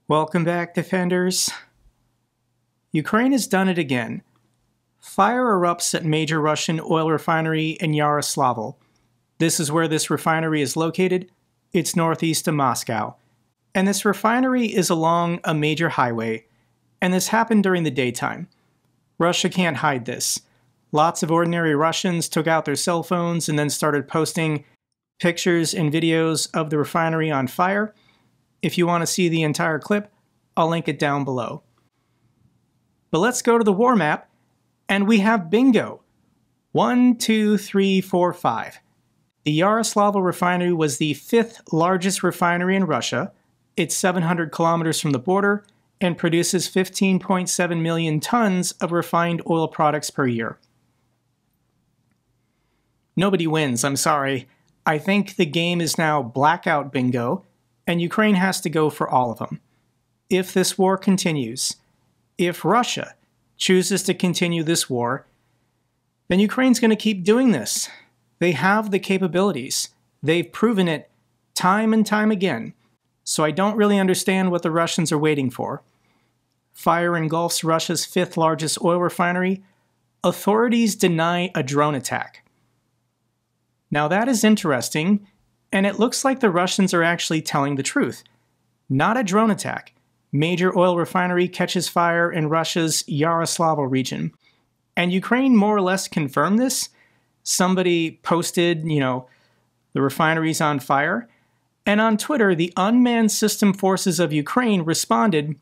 Welcome back, defenders. Ukraine has done it again. Fire erupts at major Russian oil refinery in Yaroslavl. This is where this refinery is located. It's northeast of Moscow. And this refinery is along a major highway, and this happened during the daytime. Russia can't hide this. Lots of ordinary Russians took out their cell phones and then started posting pictures and videos of the refinery on fire. If you want to see the entire clip, I'll link it down below. But let's go to the war map, and we have bingo. 1, 2, 3, 4, 5. The Yaroslavl refinery was the 5th largest refinery in Russia. It's 700 kilometers from the border and produces 15.7 million tons of refined oil products per year. Nobody wins, I'm sorry. I think the game is now blackout bingo, and Ukraine has to go for all of them. If this war continues, if Russia chooses to continue this war, then Ukraine's going to keep doing this. They have the capabilities. They've proven it time and time again. So I don't really understand what the Russians are waiting for. Fire engulfs Russia's 5th largest oil refinery. Authorities deny a drone attack. Now that is interesting, and it looks like the Russians are actually telling the truth. Not a drone attack. Major oil refinery catches fire in Russia's Yaroslavl region. And Ukraine more or less confirmed this. Somebody posted, the refinery's on fire. And on Twitter, the unmanned system forces of Ukraine responded,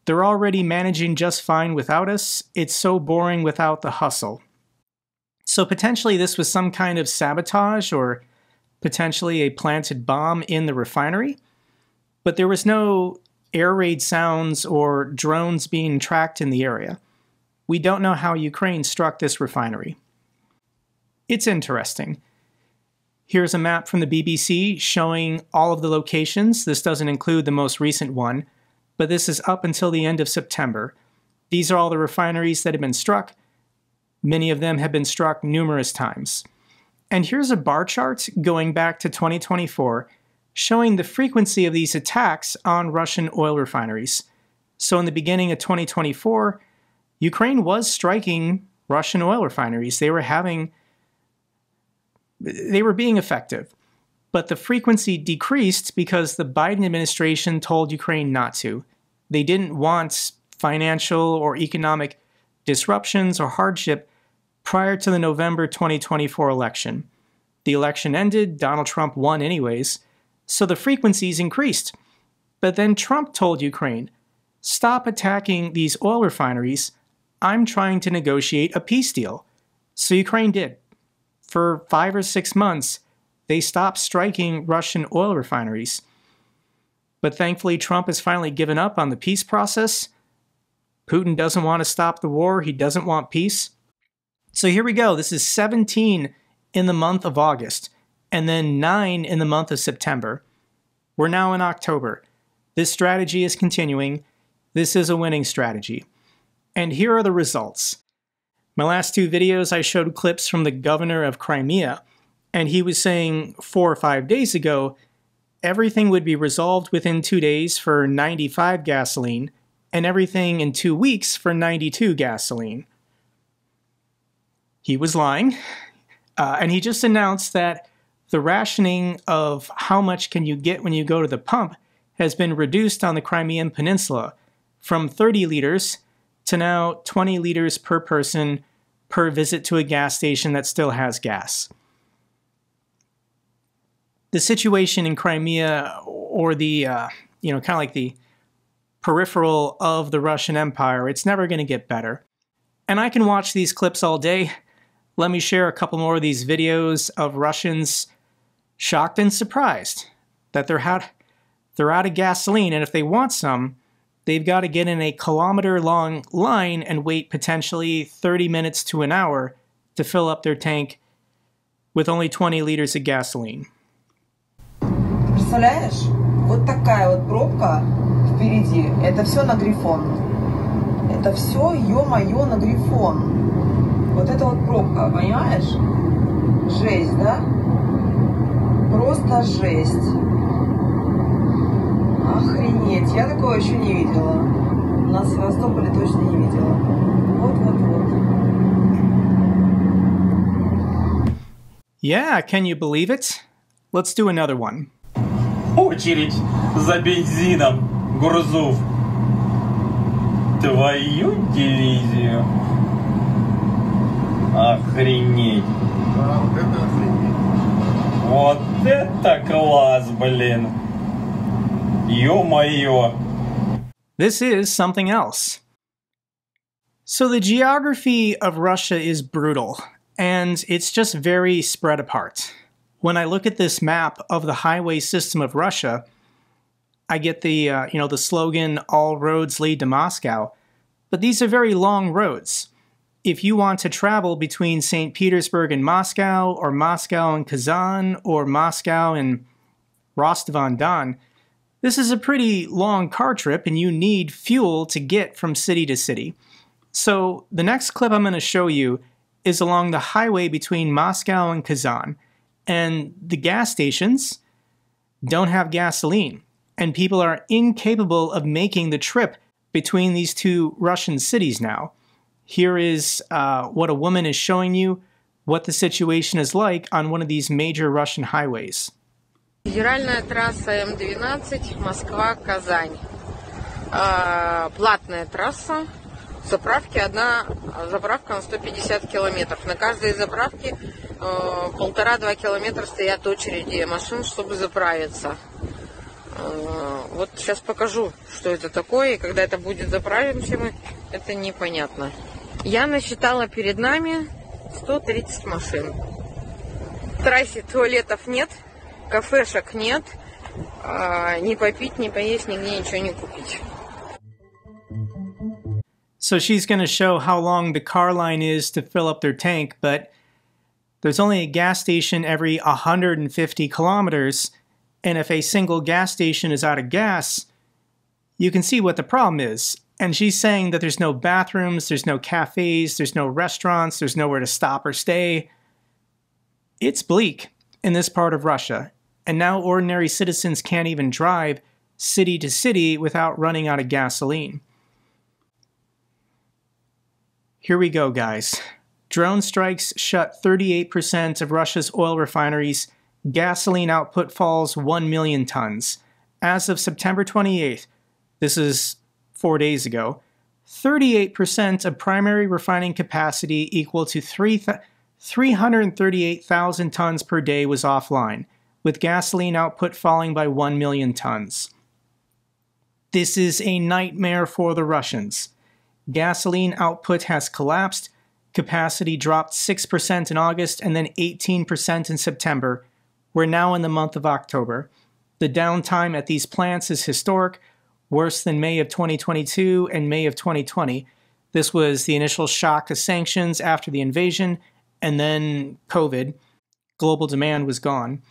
"They're already managing just fine without us. It's so boring without the hustle." So potentially this was some kind of sabotage or potentially a planted bomb in the refinery. But there was no air raid sounds or drones being tracked in the area. We don't know how Ukraine struck this refinery. It's interesting. Here's a map from the BBC showing all of the locations. This doesn't include the most recent one, but this is up until the end of September. These are all the refineries that have been struck. Many of them have been struck numerous times. And here's a bar chart going back to 2024 showing the frequency of these attacks on Russian oil refineries. So in the beginning of 2024, Ukraine was striking Russian oil refineries. They were being effective. But the frequency decreased because the Biden administration told Ukraine not to. They didn't want financial or economic disruptions or hardship prior to the November 2024 election. The election ended, Donald Trump won anyways, so the frequencies increased. But then Trump told Ukraine, "Stop attacking these oil refineries. I'm trying to negotiate a peace deal." So Ukraine did. For 5 or 6 months, they stopped striking Russian oil refineries. But thankfully, Trump has finally given up on the peace process. Putin doesn't want to stop the war. He doesn't want peace. So here we go. This is 17 in the month of August, and then 9 in the month of September. We're now in October. This strategy is continuing. This is a winning strategy. And here are the results. My last 2 videos, I showed clips from the governor of Crimea, and he was saying 4 or 5 days ago, everything would be resolved within 2 days for 95 gasoline, and everything in 2 weeks for 92 gasoline. He was lying, and he just announced that the rationing of how much can you get when you go to the pump has been reduced on the Crimean Peninsula from 30 liters to now 20 liters per person per visit to a gas station that still has gas. The situation in Crimea, or the, kind of like the peripheral of the Russian Empire, it's never going to get better. And I can watch these clips all day. Let me share a couple more of these videos of Russians shocked and surprised that they're out of gasoline, and if they want some, they've got to get in a kilometer-long line and wait potentially 30 minutes to an hour to fill up their tank with only 20 liters of gasoline. Представляешь, вот такая вот пробка впереди. Это все на Грифон. Это все, ё-моё, на Грифон. Вот это вот пробка, понимаешь? Жесть, да? Просто жесть. Охренеть, я такого еще не видела. У нас в Севастополе точно не видела. Вот-вот-вот. Yeah, can you believe it? Let's do another one. Очередь за бензином, Гурзуф. Твою дивизию. Охренеть. Да, вот это охренеть. Вот это класс, блин. Ё-моё. This is something else. So the geography of Russia is brutal, and it's just very spread apart. When I look at this map of the highway system of Russia, I get the slogan, all roads lead to Moscow, but these are very long roads. If you want to travel between St. Petersburg and Moscow, or Moscow and Kazan, or Moscow and Rostov-on-Don, this is a pretty long car trip and you need fuel to get from city to city. So the next clip I'm going to show you is along the highway between Moscow and Kazan. And the gas stations don't have gasoline. And people are incapable of making the trip between these two Russian cities now. Here is what a woman is showing you what the situation is like on one of these major Russian highways. Федеральная трасса М12, Москва-Казань. Платная трасса. Заправки, одна заправка на 150 километров. На каждой заправке 1,5-2 километра стоят очереди машин, чтобы заправиться. Вот сейчас покажу, что это такое, и когда это будет заправимся мы, это непонятно. Я насчитала перед нами 130 машин. В трассе туалетов нет, кафешек нет, ни попить, ни поесть, нигде ничего не купить. So she's going to show how long the car line is to fill up their tank, but there's only a gas station every 150 kilometers, and if a single gas station is out of gas, you can see what the problem is. And she's saying that there's no bathrooms, there's no cafes, there's no restaurants, there's nowhere to stop or stay. It's bleak in this part of Russia, and now ordinary citizens can't even drive city to city without running out of gasoline. Here we go, guys. Drone strikes shut 38% of Russia's oil refineries. Gasoline output falls 1 million tons. As of September 28th, this is 4 days ago, 38% of primary refining capacity equal to 338,000 tons per day was offline, with gasoline output falling by 1 million tons. This is a nightmare for the Russians. Gasoline output has collapsed, capacity dropped 6% in August and then 18% in September. We're now in the month of October. The downtime at these plants is historic, worse than May of 2022 and May of 2020. This was the initial shock of sanctions after the invasion, and then COVID. Global demand was gone.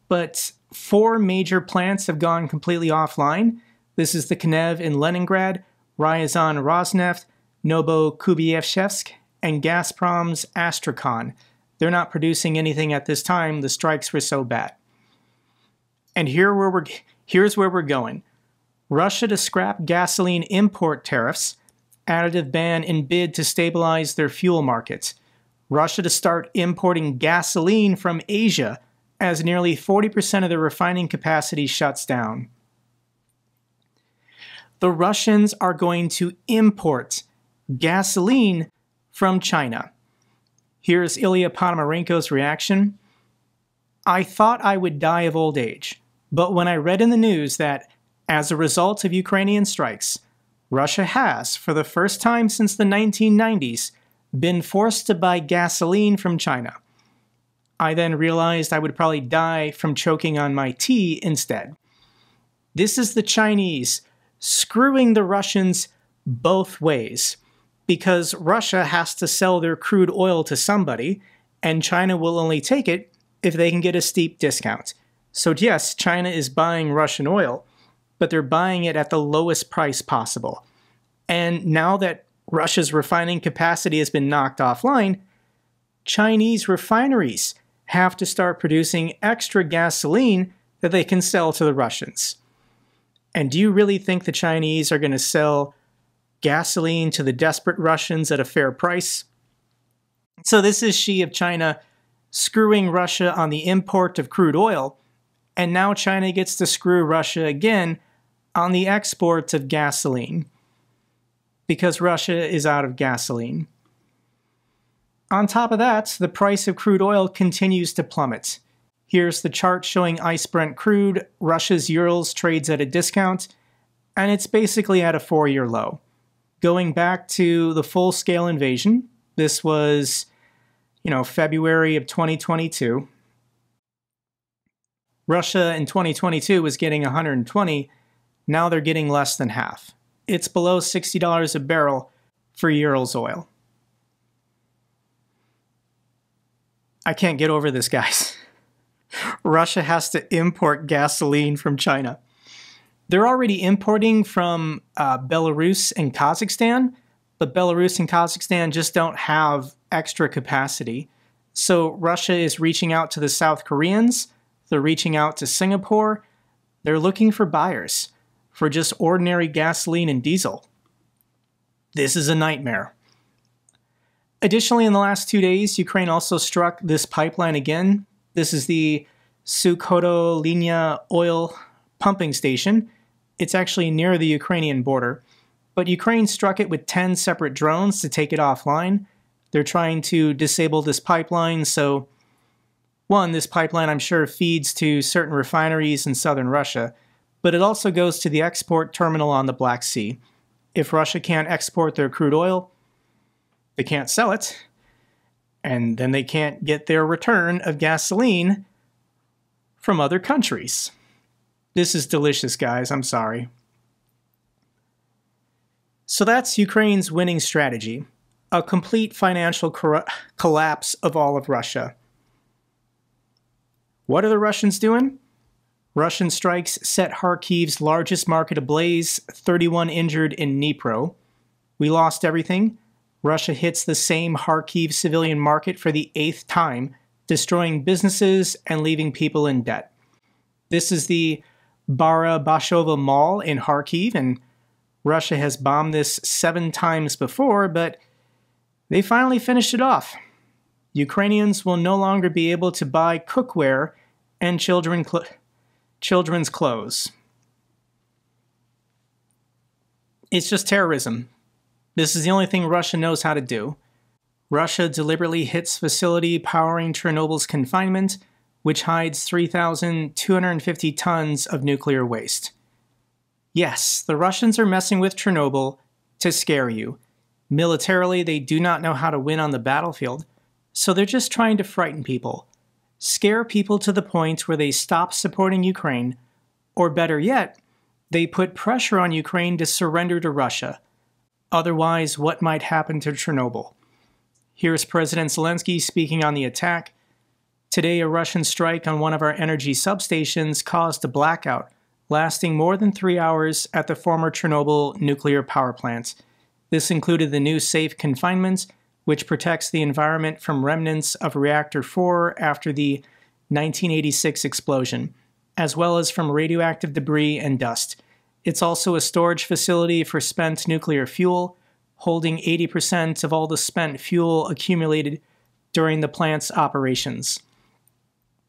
But 4 major plants have gone completely offline. This is the Knev in Leningrad, Ryazan Rosneft, Novokubievshevsk, and Gazprom's Astrakhan. They're not producing anything at this time. The strikes were so bad. And here's where we're going. Russia to scrap gasoline import tariffs, additive ban in bid to stabilize their fuel markets. Russia to start importing gasoline from Asia as nearly 40% of their refining capacity shuts down. The Russians are going to import gasoline from China. Here's Ilya Ponomarenko's reaction. I thought I would die of old age, but when I read in the news that, as a result of Ukrainian strikes, Russia has, for the first time since the 1990s, been forced to buy gasoline from China, I then realized I would probably die from choking on my tea instead. This is the Chinese screwing the Russians both ways, because Russia has to sell their crude oil to somebody, and China will only take it if they can get a steep discount. So yes, China is buying Russian oil, but they're buying it at the lowest price possible. And now that Russia's refining capacity has been knocked offline, Chinese refineries have to start producing extra gasoline that they can sell to the Russians. And do you really think the Chinese are going to sell gasoline to the desperate Russians at a fair price? So this is Xi of China screwing Russia on the import of crude oil, and now China gets to screw Russia again on the export of gasoline, because Russia is out of gasoline. On top of that, the price of crude oil continues to plummet. Here's the chart showing ICE Brent crude. Russia's Urals trades at a discount, and it's basically at a 4-year low. Going back to the full-scale invasion, this was, February of 2022. Russia in 2022 was getting 120. Now they're getting less than half. It's below $60 a barrel for Urals oil. I can't get over this, guys. Russia has to import gasoline from China. They're already importing from Belarus and Kazakhstan, but Belarus and Kazakhstan just don't have extra capacity. So Russia is reaching out to the South Koreans, they're reaching out to Singapore, they're looking for buyers for just ordinary gasoline and diesel. This is a nightmare. Additionally, in the last 2 days, Ukraine also struck this pipeline again. This is the Sukhoto Linya oil pumping station. It's actually near the Ukrainian border. But Ukraine struck it with 10 separate drones to take it offline. They're trying to disable this pipeline. So, one, this pipeline I'm sure feeds to certain refineries in southern Russia, but it also goes to the export terminal on the Black Sea. If Russia can't export their crude oil, they can't sell it, and then they can't get their return of gasoline from other countries. This is delicious, guys. I'm sorry. So that's Ukraine's winning strategy, a complete financial collapse of all of Russia. What are the Russians doing? Russian strikes set Kharkiv's largest market ablaze, 31 injured in Dnipro. We lost everything. Russia hits the same Kharkiv civilian market for the 8th time, destroying businesses and leaving people in debt. This is the Barabashova Mall in Kharkiv, and Russia has bombed this 7 times before, but they finally finished it off. Ukrainians will no longer be able to buy cookware and children's clothes. It's just terrorism. This is the only thing Russia knows how to do. Russia deliberately hits facility powering Chernobyl's confinement, which hides 3,250 tons of nuclear waste. Yes, the Russians are messing with Chernobyl to scare you. Militarily, they do not know how to win on the battlefield, so they're just trying to frighten people. Scare people to the point where they stop supporting Ukraine, or better yet, they put pressure on Ukraine to surrender to Russia. Otherwise, what might happen to Chernobyl? Here's President Zelensky speaking on the attack. Today, a Russian strike on one of our energy substations caused a blackout, lasting more than 3 hours at the former Chernobyl nuclear power plant. This included the new safe confinement, which protects the environment from remnants of Reactor 4 after the 1986 explosion, as well as from radioactive debris and dust. It's also a storage facility for spent nuclear fuel, holding 80% of all the spent fuel accumulated during the plant's operations.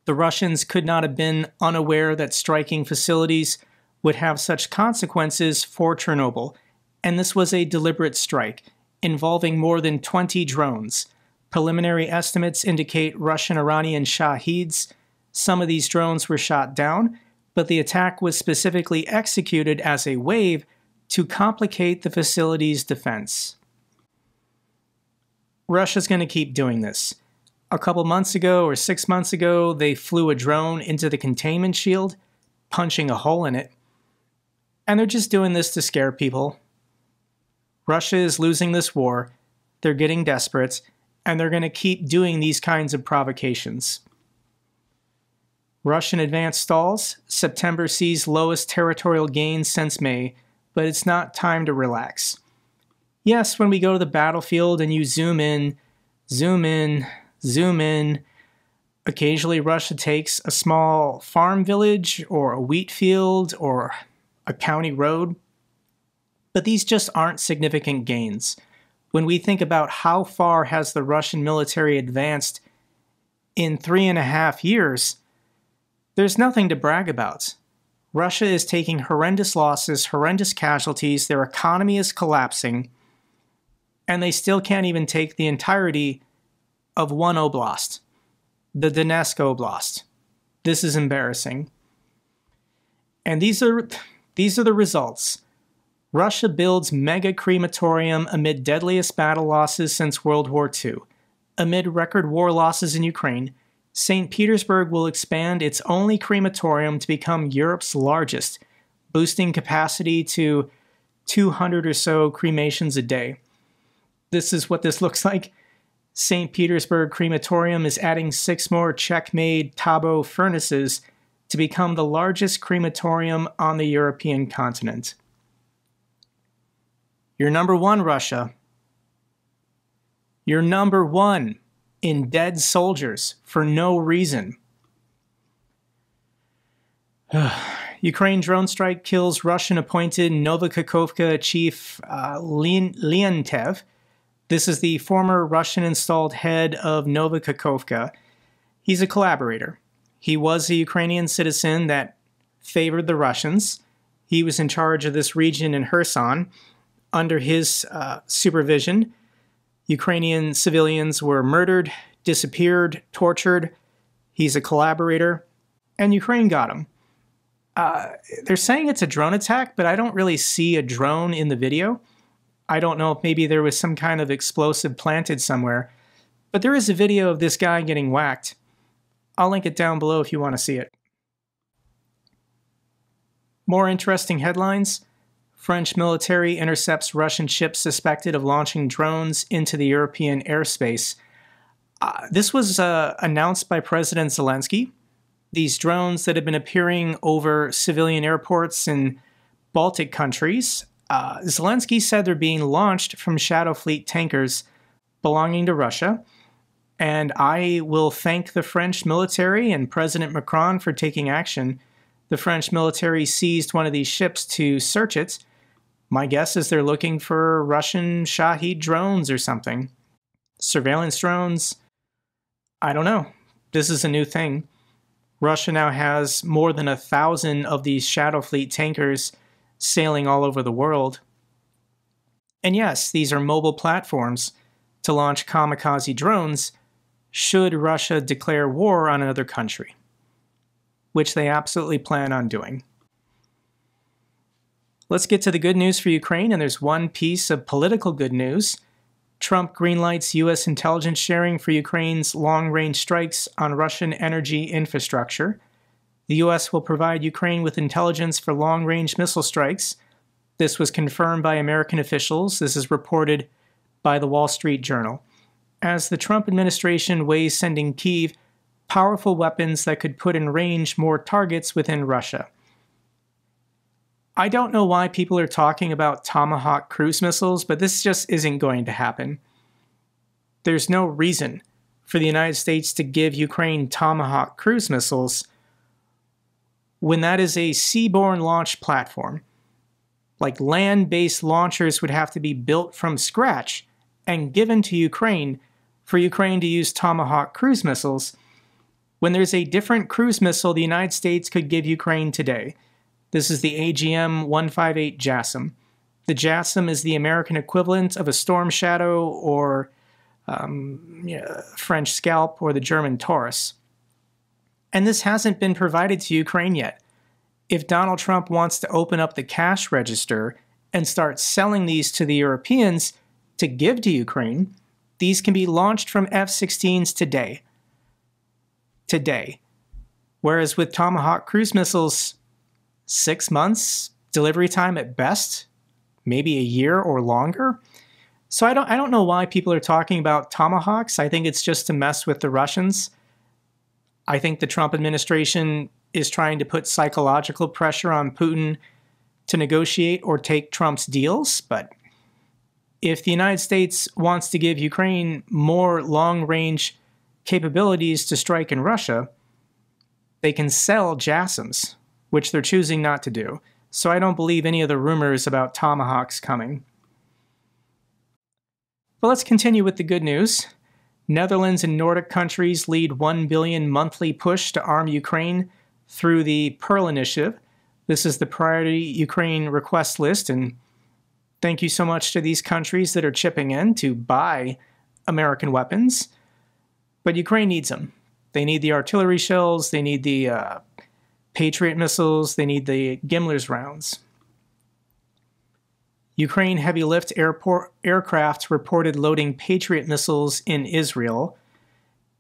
The Russians could not have been unaware that striking facilities would have such consequences for Chernobyl, and this was a deliberate strike, involving more than 20 drones. Preliminary estimates indicate Russian-Iranian Shaheeds. Some of these drones were shot down, but the attack was specifically executed as a wave to complicate the facility's defense. Russia's going to keep doing this. A couple months ago or 6 months ago, they flew a drone into the containment shield, punching a hole in it. And they're just doing this to scare people. Russia is losing this war, they're getting desperate, and they're going to keep doing these kinds of provocations. Russian advance stalls. September sees lowest territorial gains since May, but it's not time to relax. Yes, when we go to the battlefield and you zoom in, zoom in, zoom in, occasionally Russia takes a small farm village or a wheat field or a county road. But these just aren't significant gains. When we think about how far has the Russian military advanced in 3.5 years, there's nothing to brag about. Russia is taking horrendous losses, horrendous casualties, their economy is collapsing, and they still can't even take the entirety of one oblast, the Donetsk Oblast. This is embarrassing. And these are the results. Russia builds mega crematorium amid deadliest battle losses since World War II. Amid record war losses in Ukraine, St. Petersburg will expand its only crematorium to become Europe's largest, boosting capacity to 200 or so cremations a day. This is what this looks like. St. Petersburg crematorium is adding 6 more Czech-made Tabo furnaces to become the largest crematorium on the European continent. You're number 1, Russia. You're number 1 in dead soldiers for no reason. Ukraine drone strike kills Russian-appointed Novokakhovka chief Leontev. This is the former Russian-installed head of Novokakhovka. He's a collaborator. He was a Ukrainian citizen that favored the Russians. He was in charge of this region in Kherson. Under his supervision, Ukrainian civilians were murdered, disappeared, tortured. He's a collaborator, and Ukraine got him. They're saying it's a drone attack, but I don't really see a drone in the video. I don't know if maybe there was some kind of explosive planted somewhere, but there is a video of this guy getting whacked. I'll link it down below if you want to see it. More interesting headlines. French military intercepts Russian ships suspected of launching drones into the European airspace. This was announced by President Zelensky. These drones that have been appearing over civilian airports in Baltic countries, Zelensky said they're being launched from Shadow Fleet tankers belonging to Russia. And I will thank the French military and President Macron for taking action. The French military seized one of these ships to search it. My guess is they're looking for Russian Shahed drones or something. Surveillance drones? I don't know. This is a new thing. Russia now has more than 1,000 of these Shadow Fleet tankers sailing all over the world. And yes, these are mobile platforms to launch kamikaze drones should Russia declare war on another country, which they absolutely plan on doing. Let's get to the good news for Ukraine, and there's one piece of political good news. Trump greenlights U.S. intelligence sharing for Ukraine's long-range strikes on Russian energy infrastructure. The U.S. will provide Ukraine with intelligence for long-range missile strikes. This was confirmed by American officials. This is reported by the Wall Street Journal. As the Trump administration weighs sending Kyiv powerful weapons that could put in range more targets within Russia. I don't know why people are talking about Tomahawk cruise missiles, but this just isn't going to happen. There's no reason for the United States to give Ukraine Tomahawk cruise missiles when that is a seaborne launch platform. Like, land-based launchers would have to be built from scratch and given to Ukraine for Ukraine to use Tomahawk cruise missiles, when there's a different cruise missile the United States could give Ukraine today. This is the AGM-158 JASSM. The JASSM is the American equivalent of a Storm Shadow or French Scalp or the German Taurus. And this hasn't been provided to Ukraine yet. If Donald Trump wants to open up the cash register and start selling these to the Europeans to give to Ukraine, these can be launched from F-16s today. Whereas with Tomahawk cruise missiles, 6 months delivery time at best, maybe a year or longer. So I don't know why people are talking about Tomahawks. I think it's just to mess with the Russians. I think the Trump administration is trying to put psychological pressure on Putin to negotiate or take Trump's deals. But if the United States wants to give Ukraine more long-range capabilities to strike in Russia, they can sell JASSMs, which they're choosing not to do. so I don't believe any of the rumors about tomahawks coming. But let's continue with the good news. Netherlands and Nordic countries lead 1 billion monthly push to arm Ukraine through the Pearl Initiative. This is the Priority Ukraine Request List, and thank you so much to these countries that are chipping in to buy American weapons. But Ukraine needs them. They need the artillery shells, they need the Patriot missiles, they need the Gimler's rounds. Ukraine heavy lift aircraft reported loading Patriot missiles in Israel.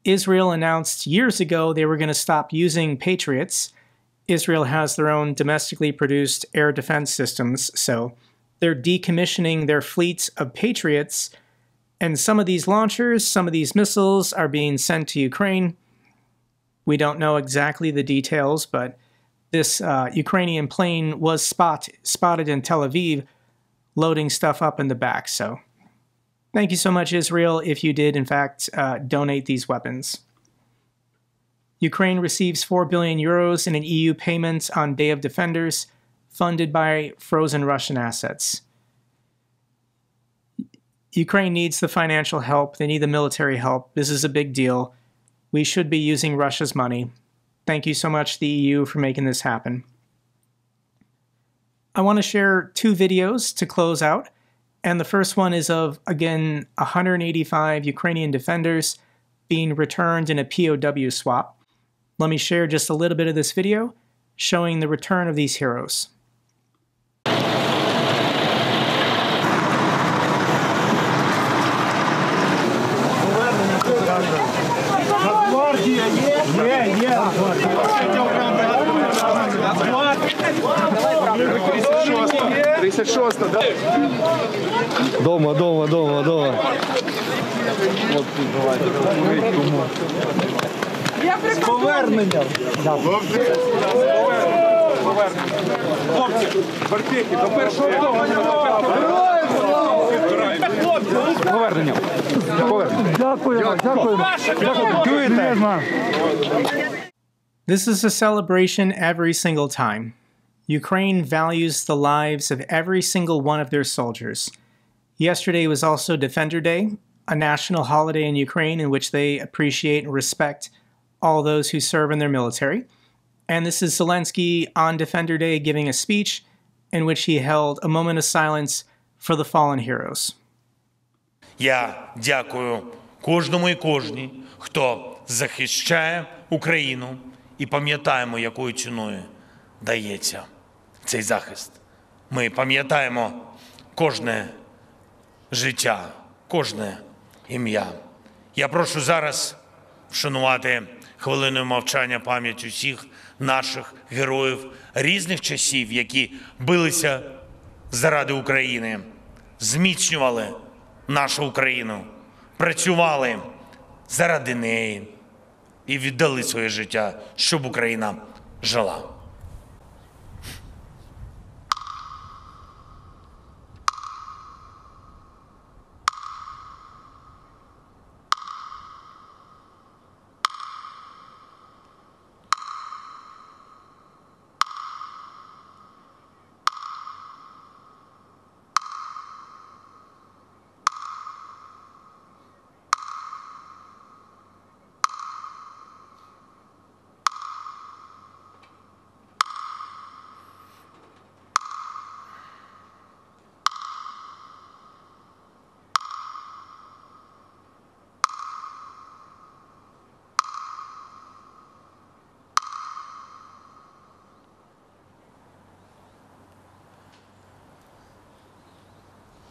Israel announced years ago they were going to stop using Patriots. Israel has their own domestically produced air defense systems, so they're decommissioning their fleet of Patriots, and some of these launchers, some of these missiles are being sent to Ukraine. We don't know exactly the details, but this Ukrainian plane was spotted in Tel Aviv loading stuff up in the back. So thank you so much, Israel, if you did, in fact, donate these weapons. Ukraine receives 4 billion euros in an EU payment on Day of Defenders, funded by frozen Russian assets. Ukraine needs the financial help. They need the military help. This is a big deal. We should be using Russia's money. Thank you so much, the EU, for making this happen. I want to share 2 videos to close out, and the first one is of, again, 185 Ukrainian defenders being returned in a POW swap. Let me share just a little bit of this video showing the return of these heroes. Дома. З поверненням. Хлопці, бартики, до першого того. З поверненням. Дякую. This is a celebration every single time. Ukraine values the lives of every single one of their soldiers. Yesterday was also Defender Day, a national holiday in Ukraine in which they appreciate and respect all those who serve in their military. And this is Zelensky on Defender Day giving a speech in which he held a moment of silence for the fallen heroes. Я дякую кожному і кожній, хто захищає Україну, і пам'ятаємо, якою ціною дається цей захист. Ми пам'ятаємо кожне життя, кожне ім'я. Я прошу зараз вшанувати хвилиною мовчання пам'ять усіх наших героїв різних часів, які билися заради України, зміцнювали нашу Україну, працювали заради неї і віддали своє життя, щоб Україна жила.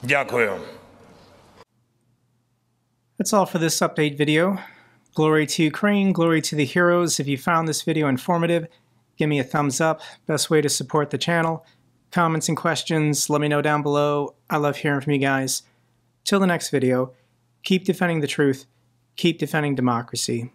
Дякую. That's all for this update video. Glory to Ukraine, glory to the heroes. If you found this video informative, give me a thumbs up. Best way to support the channel. Comments and questions, let me know down below. I love hearing from you guys. Till the next video, keep defending the truth, keep defending democracy.